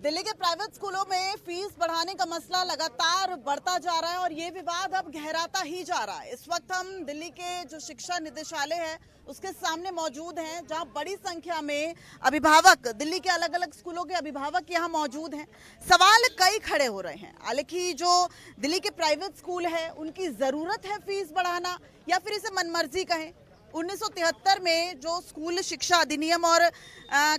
दिल्ली के प्राइवेट स्कूलों में फीस बढ़ाने का मसला लगातार बढ़ता जा रहा है और ये विवाद अब गहराता ही जा रहा है। इस वक्त हम दिल्ली के जो शिक्षा निदेशालय है उसके सामने मौजूद हैं, जहां बड़ी संख्या में अभिभावक, दिल्ली के अलग अलग स्कूलों के अभिभावक यहां मौजूद हैं। सवाल कई खड़े हो रहे हैं। हालांकि जो दिल्ली के प्राइवेट स्कूल है उनकी जरूरत है फीस बढ़ाना या फिर इसे मनमर्जी कहें। 1973 में जो स्कूल शिक्षा अधिनियम और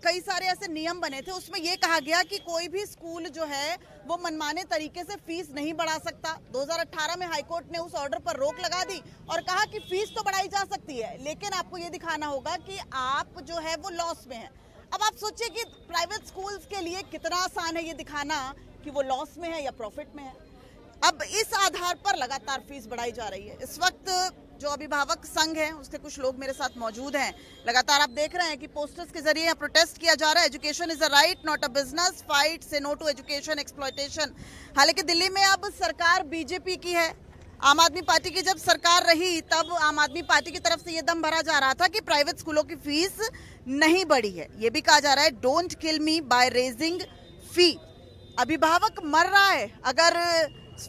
कई सारे ऐसे नियम बने थे, उसमें यह कहा गया कि कोई भी स्कूल जो है वो मनमाने तरीके से फीस नहीं बढ़ा सकता। 2018 में हाईकोर्ट ने उस ऑर्डर पर रोक लगा दी और कहा कि फीस तो बढ़ाई जा सकती है, लेकिन आपको ये दिखाना होगा कि आप जो है वो लॉस में है। अब आप सोचिए कि प्राइवेट स्कूल्स के लिए कितना आसान है ये दिखाना कि वो लॉस में है या प्रॉफिट में है। अब इस आधार पर लगातार फीस बढ़ाई जा रही है। इस वक्त जो अभिभावक संघ है उसके कुछ लोग मेरे साथ मौजूद हैं। लगातार आप देख रहे हैं कि पोस्टर्स के जरिए यहाँ प्रोटेस्ट किया जा रहा है। Education is a right not a business, fight से नो टू एजुकेशन एक्सप्लॉयटेशन। हालांकि दिल्ली में अब सरकार बीजेपी की है। आम आदमी पार्टी की जब सरकार रही तब आम आदमी पार्टी की तरफ से ये दम भरा जा रहा था कि प्राइवेट स्कूलों की फीस नहीं बढ़ी है। ये भी कहा जा रहा है don't kill me by raising fee. अभिभावक मर रहा है अगर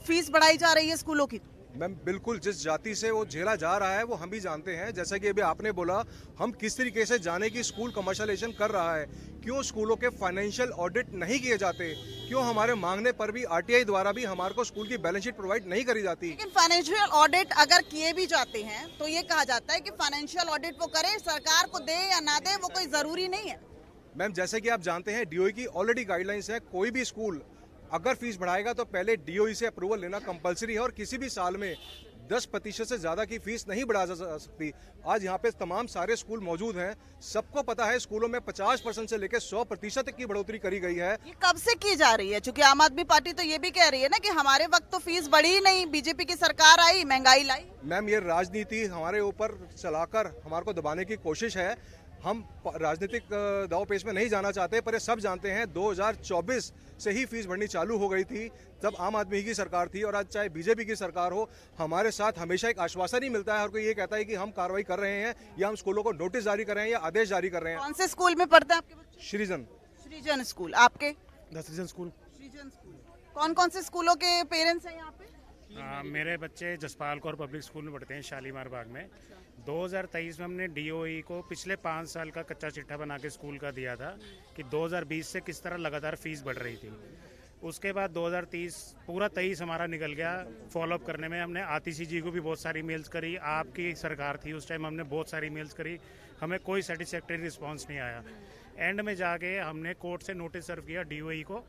फीस बढ़ाई जा रही है स्कूलों की। मैम बिल्कुल, जिस जाति से वो झेला जा रहा है वो हम भी जानते हैं। जैसा कि अभी आपने बोला, हम किस तरीके से जाने की स्कूल कमर्शियलाइजेशन कर रहा है, क्यों स्कूलों के फाइनेंशियल ऑडिट नहीं किए जाते, क्यों हमारे मांगने पर भी आरटीआई द्वारा भी हमारे को स्कूल की बैलेंस शीट प्रोवाइड नहीं करी जाती। लेकिन फाइनेंशियल ऑडिट अगर किए भी जाते हैं तो ये कहा जाता है कि फाइनेंशियल ऑडिट वो करे, सरकार को दे या ना दे वो कोई जरूरी नहीं है। मैम जैसे कि आप जानते हैं डीओई की ऑलरेडी गाइडलाइंस है, कोई भी स्कूल अगर फीस बढ़ाएगा तो पहले डीओई से अप्रूवल लेना कंपलसरी है और किसी भी साल में 10% से ज्यादा की फीस नहीं बढ़ा जा सकती। आज यहाँ पे तमाम सारे स्कूल मौजूद हैं, सबको पता है स्कूलों में 50% से लेकर 100% तक की बढ़ोतरी करी गई है। ये कब से की जा रही है? क्योंकि आम आदमी पार्टी तो ये भी कह रही है ना कि हमारे वक्त तो फीस बढ़ी नहीं, बीजेपी की सरकार आई, महंगाई लाई। मैम ये राजनीति हमारे ऊपर चलाकर हमारे को दबाने की कोशिश है। हम राजनीतिक दांवपेच में नहीं जाना चाहते, पर ये सब जानते हैं 2024 से ही फीस बढ़नी चालू हो गई थी, जब आम आदमी की सरकार थी। और आज चाहे बीजेपी की सरकार हो, हमारे साथ हमेशा एक आश्वासन ही मिलता है और कोई ये कहता है कि हम कार्रवाई कर रहे हैं या हम स्कूलों को नोटिस जारी कर रहे हैं या आदेश जारी कर रहे हैं। कौन से स्कूल में पढ़ते हैं आपके बच्चे? सृजन स्कूल। आपके? सृजन स्कूल। कौन कौन से स्कूलों के पेरेंट्स हैं यहाँ पे? मेरे बच्चे जसपाल कौर पब्लिक स्कूल में पढ़ते हैं, शालीमार बाग में। 2023 में हमने डीओई को पिछले 5 साल का कच्चा चिट्ठा बना के स्कूल का दिया था कि 2020 से किस तरह लगातार फीस बढ़ रही थी। उसके बाद 2030 पूरा 23 हमारा निकल गया। फॉलोअप करने में हमने आतिशी जी को भी बहुत सारी मेल्स करी, आपकी सरकार थी उस टाइम, हमने बहुत सारी मेल्स करी, हमें कोई सेटिस्फैक्टरी रिस्पॉन्स नहीं आया। एंड में जाके हमने कोर्ट से नोटिस सर्व किया डीओई को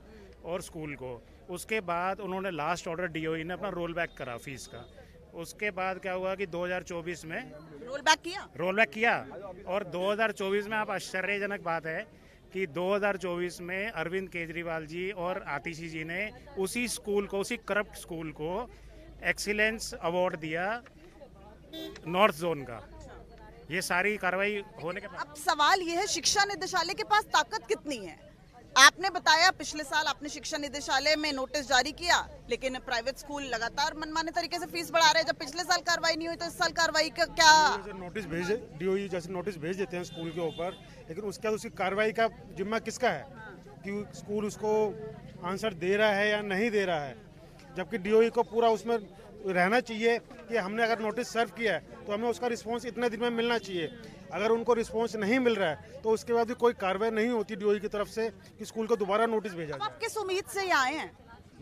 और स्कूल को। उसके बाद उन्होंने लास्ट ऑर्डर डीओई ने अपना रोल बैक करा फीस का। उसके बाद क्या हुआ कि 2024 में रोल बैक किया और 2024 में आप आश्चर्यजनक बात है कि 2024 में अरविंद केजरीवाल जी और आतिशी जी ने उसी स्कूल को, उसी करप्ट स्कूल को एक्सीलेंस अवार्ड दिया नॉर्थ जोन का। ये सारी कार्रवाई होने के बाद अब सवाल ये है, शिक्षा निदेशालय के पास ताकत कितनी है? आपने बताया पिछले साल आपने शिक्षा निदेशालय में नोटिस जारी किया, लेकिन प्राइवेट स्कूल लगातार मनमाने तरीके से फीस बढ़ा रहे हैं। जब पिछले साल कार्रवाई नहीं हुई तो इस साल कार्रवाई का क्या? नोटिस भेजे डीओई जैसे नोटिस भेज देते हैं स्कूल के ऊपर, लेकिन उसके बाद उसकी कार्रवाई का जिम्मा किसका है कि स्कूल उसको आंसर दे रहा है या नहीं दे रहा है। जबकि डीओई को पूरा उसमें रहना चाहिए कि हमने अगर नोटिस सर्व किया है तो हमें उसका रिस्पॉन्स इतने दिन में मिलना चाहिए। अगर उनको रिस्पॉन्स नहीं मिल रहा है तो उसके बाद भी कोई कार्रवाई नहीं होती डीओई की तरफ से कि स्कूल को दोबारा नोटिस भेजा जाए। आप किस उम्मीद से यहाँ आए हैं?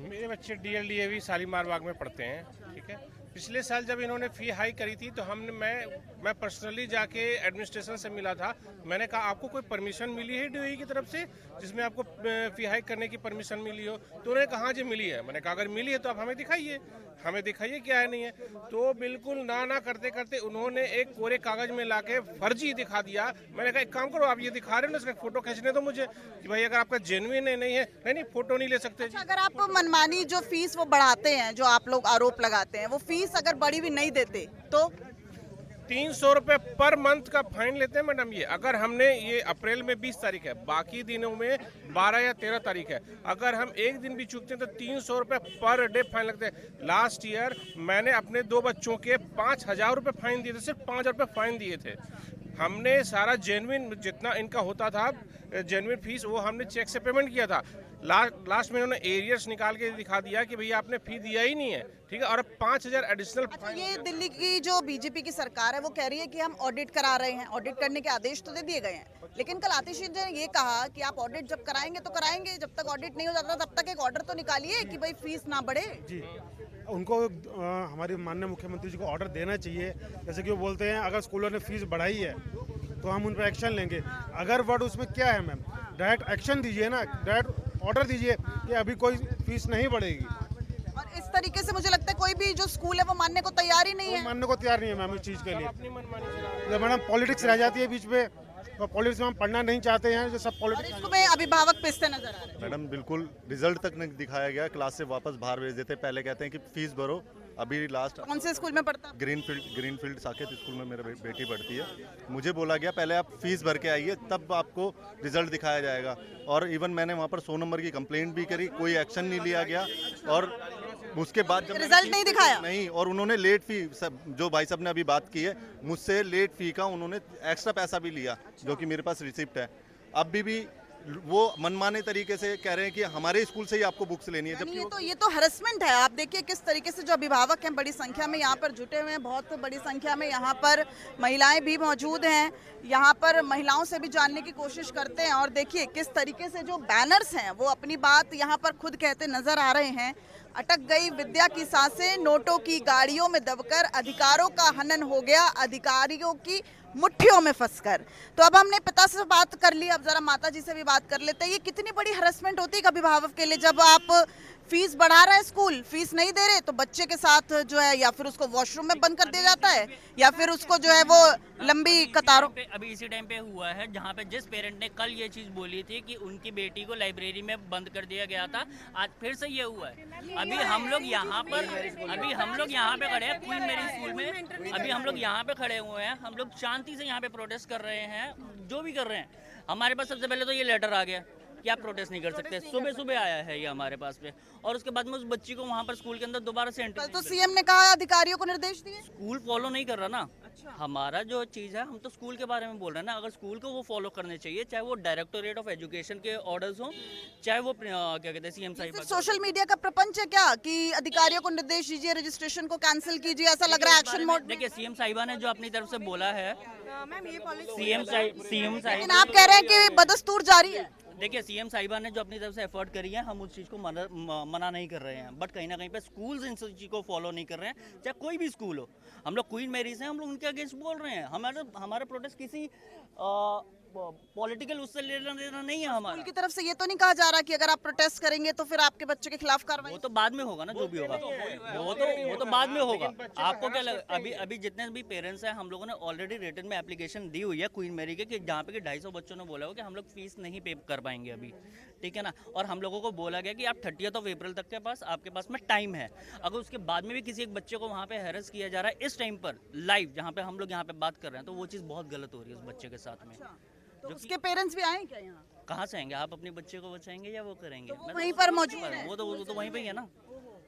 मेरे बच्चे डीएलडीएवी शालीमार बाग में पढ़ते हैं, ठीक है। पिछले साल जब इन्होंने फी हाई करी थी तो मैं पर्सनली जाके एडमिनिस्ट्रेशन से मिला था। मैंने कहा आपको कोई परमिशन मिली है डीओई की तरफ से जिसमें आपको फी हाई करने की परमिशन मिली हो? तो उन्होंने कहा जी मिली है। मैंने कहा अगर मिली है तो आप हमें दिखाइए क्या है नहीं है। तो बिल्कुल ना करते करते उन्होंने एक कोरे कागज में लाके फर्जी दिखा दिया। मैंने कहा एक काम करो, आप ये दिखा रहे हो ना, इसका फोटो खींचने दो मुझे कि भाई अगर आपका जेन्युइन नहीं है, नहीं फोटो नहीं ले सकते। अच्छा, अगर आप मनमानी जो फीस वो बढ़ाते हैं, जो आप लोग आरोप लगाते हैं, वो फीस अगर बड़ी भी नहीं देते तो 300 रुपए पर मंथ का फाइन लेते हैं मैडम। ये अगर हमने ये अप्रैल में 20 तारीख है, बाकी दिनों में 12 या 13 तारीख है, अगर हम एक दिन भी चूकते हैं तो 300 रुपए पर डे फाइन लगते हैं। लास्ट ईयर मैंने अपने 2 बच्चों के 5000 रुपए फाइन दिए थे, सिर्फ 5 रुपए फाइन दिए थे। हमने सारा जेन्युइन जितना इनका होता था जेन्युइन फीस वो हमने चेक से पेमेंट किया था। लास्ट में उन्होंने एरियर्स निकाल के दिखा दिया कि भैया आपने फी दिया ही नहीं है, ठीक है, और 5,000 एडिशनल। अच्छा, ये दिल्ली की जो बीजेपी की सरकार है वो कह रही है कि हम ऑडिट करा रहे हैं, ऑडिट करने के आदेश तो दे दिए गए हैं, लेकिन कल आतिशी जी ने ये कहा कि आप ऑडिट जब कराएंगे तो कराएंगे, जब तक ऑडिट नहीं हो जाता तब तक एक ऑर्डर तो निकालिए कि भाई फीस ना बढ़े। जी, उनको हमारे माननीय मुख्यमंत्री जी को ऑर्डर देना चाहिए। जैसे कि वो बोलते हैं अगर स्कूलों ने फीस बढ़ाई है तो हम उन पर एक्शन लेंगे। अगर वर्ड उसमें क्या है मैम, डायरेक्ट एक्शन दीजिए ना, डायरेक्ट ऑर्डर दीजिए कि अभी कोई फीस नहीं बढ़ेगी। और इस तरीके से मुझे लगता है कोई भी जो स्कूल है वो मानने को तैयार ही नहीं है। मानने को तैयार नहीं है मैम इस चीज़ के लिए। मैडम पॉलिटिक्स रह जाती है बीच में, और पॉलिटिक्स में हम पढ़ना नहीं चाहते हैं, जो सब और पॉलिटिक्स। इसको में अभिभावक पिसते नजर आ रहे हैं। मैडम बिल्कुल रिजल्ट तक नहीं दिखाया गया, क्लास से वापस बाहर भेज देते। पहले कहते हैं कि फीस भरो, अभी लास्ट कौन से स्कूल में पढ़ता है? ग्रीनफील्ड साकेत स्कूल में मेरा बेटी पढ़ती है। मुझे बोला गया पहले आप फीस भर के आइए तब आपको रिजल्ट दिखाया जाएगा, और इवन मैंने वहाँ पर 100 नंबर की कंप्लेंट भी करी, कोई एक्शन नहीं लिया गया। और उसके बाद जब रिजल्ट नहीं दिखाया? नहीं, और उन्होंने लेट फी, जो भाई साहब ने अभी बात की है, मुझसे लेट फी का उन्होंने एक्स्ट्रा पैसा भी लिया, जो कि मेरे पास रिसिप्ट है। अभी भी वो मनमाने तरीके से कह रहे हैं कि हमारे स्कूल से ही आपको बुक्स लेनी है, यानी जबकि ये तो हरसमेंट है। आप देखिए किस तरीके से जो अभिभावक हैं बड़ी संख्या में यहाँ पर जुटे हुए हैं, बहुत बड़ी संख्या में यहाँ पर महिलाएं भी मौजूद हैं। यहाँ पर महिलाओं से भी जानने की कोशिश करते हैं, और देखिए किस तरीके से जो बैनर्स हैं वो अपनी बात यहाँ पर खुद कहते नजर आ रहे हैं। अटक गई विद्या की सांसें, नोटों की गाड़ियों में दबकर अधिकारों का हनन हो गया, अधिकारियों की मुट्ठियों में फंसकर। तो अब हमने पिता से बात कर ली, अब जरा माता जी से भी बात कर लेते हैं। ये कितनी बड़ी हरसमेंट होती है अभिभावक के लिए, जब आप फीस बढ़ा रहे हैं, स्कूल फीस नहीं दे रहे तो बच्चे के साथ जो है या फिर उसको वॉशरूम में बंद कर दिया जाता है, या फिर उसको जो है वो लंबी कतारों पे अभी इसी टाइम पे हुआ है जहाँ पे जिस पेरेंट ने कल ये चीज बोली थी कि उनकी बेटी को लाइब्रेरी में बंद कर दिया गया था, आज फिर से ये हुआ है। अभी हम लोग यहाँ पे खड़े हैं क्वीन मेरी स्कूल में, अभी हम लोग यहाँ पे खड़े हुए हैं, हम लोग शांति से यहाँ पे प्रोटेस्ट कर रहे हैं, जो भी कर रहे हैं। हमारे पास सबसे पहले तो ये लेटर आ गया कि आप प्रोटेस्ट नहीं कर सकते, सुबह आया है ये हमारे पास पे, और उसके बाद में उस बच्ची को वहाँ पर स्कूल के अंदर दोबारा से एंट्री। कल तो सीएम ने कहा अधिकारियों को निर्देश दिए, स्कूल फॉलो नहीं कर रहा ना। हमारा जो चीज़ है, हम तो स्कूल के बारे में बोल रहे हैं ना। अगर स्कूल को वो फॉलो करने चाहिए, चाहे वो डायरेक्टोरेट ऑफ एजुकेशन के ऑर्डर्स हो, चाहे वो क्या कहते हैं सीएम साहिब। सोशल मीडिया का प्रपंच है क्या कि अधिकारियों को निर्देश दीजिए, रजिस्ट्रेशन को कैंसिल कीजिए, ऐसा लग रहा है एक्शन मोड। देखिए सीएम साहिबा ने जो अपनी तरफ से बोला है, सीएम लेकिन साहिब, आप कह रहे हैं कि बदस्तूर जारी है। देखिए सीएम साहिबा ने जो अपनी तरफ से एफर्ट करी है, हम उस चीज़ को मना नहीं कर रहे हैं, बट कहीं ना कहीं पे स्कूल्स इन चीज़ को फॉलो नहीं कर रहे हैं, चाहे कोई भी स्कूल हो। हम लोग क्वीन मैरी से हम लोग उनके अगेंस्ट बोल रहे हैं। हमारा प्रोटेस्ट किसी पॉलिटिकल उससे लेना देना नहीं है हमारा। स्कूल की तरफ से ये तो नहीं कहा जा रहा कि अगर आप प्रोटेस्ट करेंगे तो फिर आपके बच्चे के खिलाफ कार्रवाई। वो तो बाद में होगा ना, जो भी होगा वो तो बाद में होगा। आपको क्या लगा, अभी जितने भी पेरेंट्स हैं, हम लोगों ने ऑलरेडी रिटन में एप्लीकेशन दी हुई है क्वीन मैरी के, कि जहाँ पे कि 250 बच्चों ने बोला हो कि हम लोग फीस नहीं पे कर पाएंगे अभी, ठीक है ना। और हम लोगों को बोला गया कि आप 30 अप्रैल तक के पास आपके पास में टाइम है। अगर उसके बाद में भी किसी एक बच्चे को वहाँ पे हैरेस किया जा रहा है इस टाइम पर लाइव, जहाँ पे हम लोग यहाँ पे बात कर रहे हैं, तो वो चीज़ बहुत गलत हो रही है उस बच्चे के साथ में। तो उसके पेरेंट्स भी आए क्या यहाँ? कहाँ से आएंगे? आप अपने बच्चे को बचाएंगे या वो करेंगे? तो वहीं पर मौजूद है। वो तो वहीं पे ही है ना,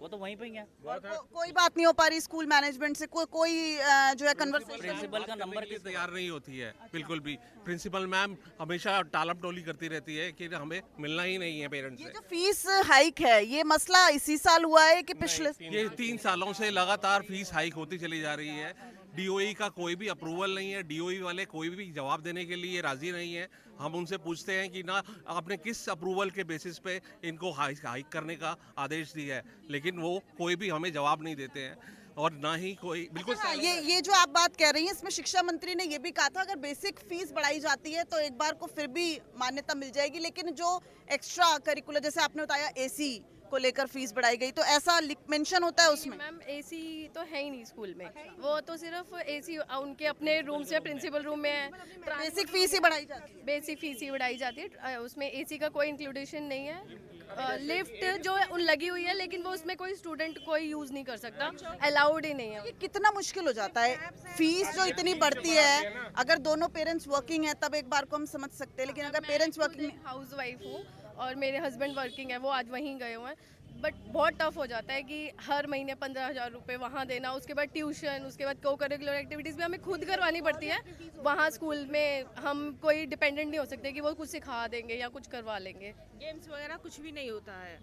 वो तो वहीं पे ही है। कोई बात नहीं हो पा रही स्कूल मैनेजमेंट से, कोई जो है कन्वर्सेशन। प्रिंसिपल का नंबर किस तैयार नहीं होती है बिल्कुल भी। प्रिंसिपल मैम हमेशा टालम टोली करती रहती है कि हमें मिलना ही नहीं है पेरेंट्स ये से। जो फीस हाइक है, ये मसला इसी साल हुआ है कि पिछले? ये 3 सालों से लगातार फीस हाइक होती चली जा रही है। डीओई का कोई भी अप्रूवल नहीं है, डीओई वाले कोई भी जवाब देने के लिए राजी नहीं है। हम उनसे पूछते हैं कि ना आपने किस अप्रूवल के बेसिस पे इनको हाइक करने का आदेश दिया है, लेकिन वो कोई भी हमें जवाब नहीं देते हैं, और ना ही कोई बिल्कुल। हाँ, ये जो आप बात कह रही हैं, इसमें शिक्षा मंत्री ने ये भी कहा था अगर बेसिक फीस बढ़ाई जाती है तो एक बार को फिर भी मान्यता मिल जाएगी, लेकिन जो एक्स्ट्रा करिकुलर, जैसे आपने बताया एसी को लेकर फीस बढ़ाई गई, तो ऐसा मेंशन होता है उसमें? मैम एसी तो है ही नहीं स्कूल में, वो तो सिर्फ एसी उनके अपने रूम से प्रिंसिपल रूम में है। बेसिक फीस ही बढ़ाई जाती है। बेसिक फीस ही बढ़ाई जाती है, उसमें एसी का कोई इंक्लूडेशन नहीं है। लिफ्ट जो उन लगी हुई है, लेकिन वो उसमें कोई स्टूडेंट कोई यूज नहीं कर सकता, अलाउड ही नहीं है। ये कितना मुश्किल हो जाता है, फीस जो इतनी बढ़ती है। अगर दोनों पेरेंट्स वर्किंग है तब एक बार को हम समझ सकते हैं, लेकिन अगर पेरेंट्स वर्किंग, हाउस वाइफ हूँ और मेरे हस्बैंड वर्किंग है, वो आज वहीं गए हुए हैं। बट बहुत टफ हो जाता है कि हर महीने 15,000 रुपये वहाँ देना, उसके बाद ट्यूशन, उसके बाद को करिकुलर एक्टिविटीज़ भी हमें खुद करवानी पड़ती है। वहाँ स्कूल में हम कोई डिपेंडेंट नहीं हो सकते कि वो कुछ सिखा देंगे या कुछ करवा लेंगे। गेम्स वगैरह कुछ भी नहीं होता है।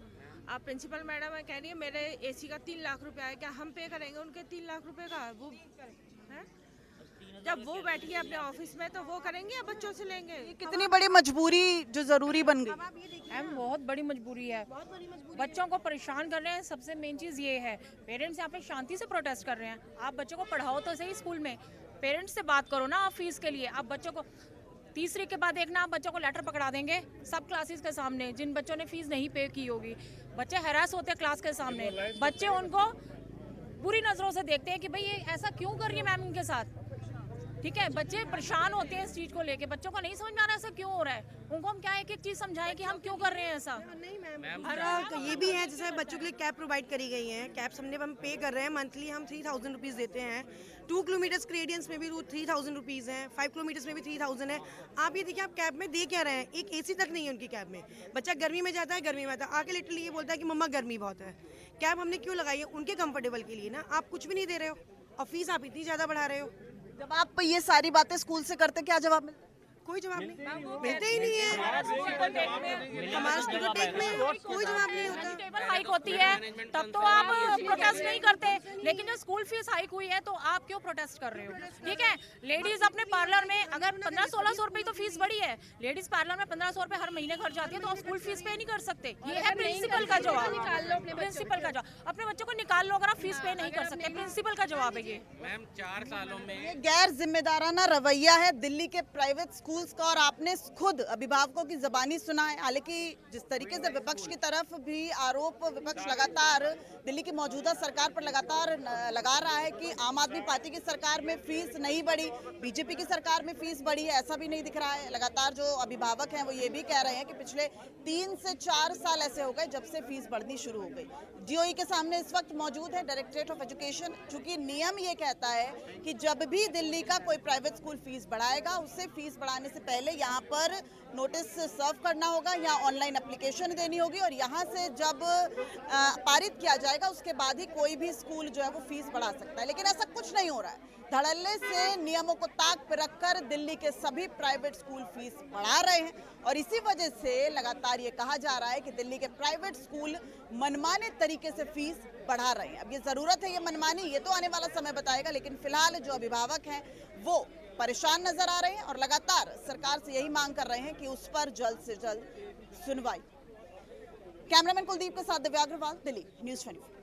आप प्रिंसिपल मैडम है कह रही है मेरे एसी का 3 लाख रुपया है, क्या हम पे करेंगे उनके 3 लाख रुपए का? वो है जब वो बैठी है अपने ऑफिस में तो वो करेंगे या बच्चों से लेंगे? कितनी बड़ी मजबूरी जो जरूरी बन गई। मैम बहुत बड़ी मजबूरी है, बच्चों को परेशान कर रहे हैं। सबसे मेन चीज़ ये है, पेरेंट्स यहाँ पे शांति से प्रोटेस्ट कर रहे हैं। आप बच्चों को पढ़ाओ तो सही स्कूल में, पेरेंट्स से बात करो ना आप फीस के लिए। आप बच्चों को तीसरी के बाद एक ना आप बच्चों को लेटर पकड़ा देंगे सब क्लासेस के सामने, जिन बच्चों ने फीस नहीं पे की होगी। बच्चे हैरास होते हैं क्लास के सामने, बच्चे उनको बुरी नज़रों से देखते हैं कि भाई ये ऐसा क्यों कर रही है मैम इनके साथ। ठीक है, बच्चे परेशान होते हैं इस चीज़ को लेके, बच्चों को नहीं समझ में आ रहा है ऐसा क्यों हो रहा है। उनको हम क्या एक एक चीज़ समझाएं कि हम क्यों कर रहे हैं ऐसा। नहीं मैम, हर ये भी है जैसे बच्चों के लिए कैब प्रोवाइड करी गई है। कैब्स हम पे कर रहे हैं, मंथली हम 3,000 रुपीज़ देते हैं। 2 किलोमीटर्स ग्रेडियंस में भी 3,000 रुपीज़ है, 5 किलोमीटर्स में भी 3,000 है। आप ये देखिए आप कैब में दे क्या रहे हैं, एक AC तक नहीं है उनकी कैब में। बच्चा गर्मी में जाता है, गर्मी में आता है, आके लिटरली ये बोलता है कि मम्मा गर्मी बहुत है। कैब हमने क्यों लगाई है? उनके कंफर्टेबल के लिए ना। आप कुछ भी नहीं दे रहे हो और फीस आप इतनी ज़्यादा बढ़ा रहे हो। जब आप ये सारी बातें स्कूल से करते क्या जवाब मिलता है? कोई जवाब नहीं मिलते ही नहीं है। हमारे स्कूल टेक में कोई जवाब नहीं होता। टेबल हाइक होती है तब तो आप प्रोटेस्ट नहीं करते, लेकिन जब स्कूल फीस हाइक हुई है तो आप क्यों प्रोटेस्ट कर रहे हो? ठीक है, लेडीज अपने पार्लर में अगर 1500-1600 रुपए तो फीस बढ़ी है, लेडीज पार्लर में 1500 रुपए हर महीने खर्च जाती है, तो आप स्कूल फीस पे नहीं कर सकते। ये है प्रिंसिपल का जवाब। प्रिंसिपल का जवाब, अपने बच्चों को निकाल लो अगर आप फीस पे नहीं कर सकते। प्रिंसिपल का जवाब है ये। मैम 4 सालों में गैर जिम्मेदाराना रवैया है दिल्ली के प्राइवेट स्कूल्स का, और आपने खुद अभिभावकों की जबानी सुना है। हालांकि जिस तरीके से विपक्ष की तरफ भी आरोप विपक्ष लगातार दिल्ली की मौजूदा सरकार पर लगातार लगा रहा है कि आम आदमी पार्टी की सरकार में फीस नहीं बढ़ी, बीजेपी की सरकार में फीस बढ़ी है, ऐसा भी नहीं दिख रहा है। लगातार जो अभिभावक हैं वो ये भी कह रहे हैं कि पिछले 3 से 4 साल ऐसे हो गए जब से फीस बढ़नी शुरू हो गई। DOE के सामने इस वक्त मौजूद है डायरेक्टरेट ऑफ एजुकेशन, चूंकि नियम ये कहता है कि जब भी दिल्ली का कोई प्राइवेट स्कूल फीस बढ़ाएगा उससे फीस बढ़ाने से पहले यहाँ पर नोटिस सर्व करना होगा या ऑनलाइन एप्लीकेशन देनी होगी, और यहाँ से जब पारित किया जाएगा उसके बाद ही कोई भी स्कूल जो है वो फीस बढ़ा सकता है। लेकिन ऐसा कुछ नहीं हो रहा है। धड़ल्ले से नियमों को ताक पर रखकर दिल्ली के सभी प्राइवेट स्कूल फीस बढ़ा रहे हैं, और इसी वजह से लगातार ये कहा जा रहा है कि दिल्ली के प्राइवेट स्कूल मनमाने तरीके से फीस बढ़ा रहे हैं। अब ये जरूरत है ये मनमानी, ये तो आने वाला समय बताएगा, लेकिन फिलहाल जो अभिभावक हैं वो परेशान नजर आ रहे हैं और लगातार सरकार से यही मांग कर रहे हैं कि उस पर जल्द से जल्द सुनवाई। कैमरामैन कुलदीप के साथ दिव्या अग्रवाल, दिल्ली न्यूज़ 24।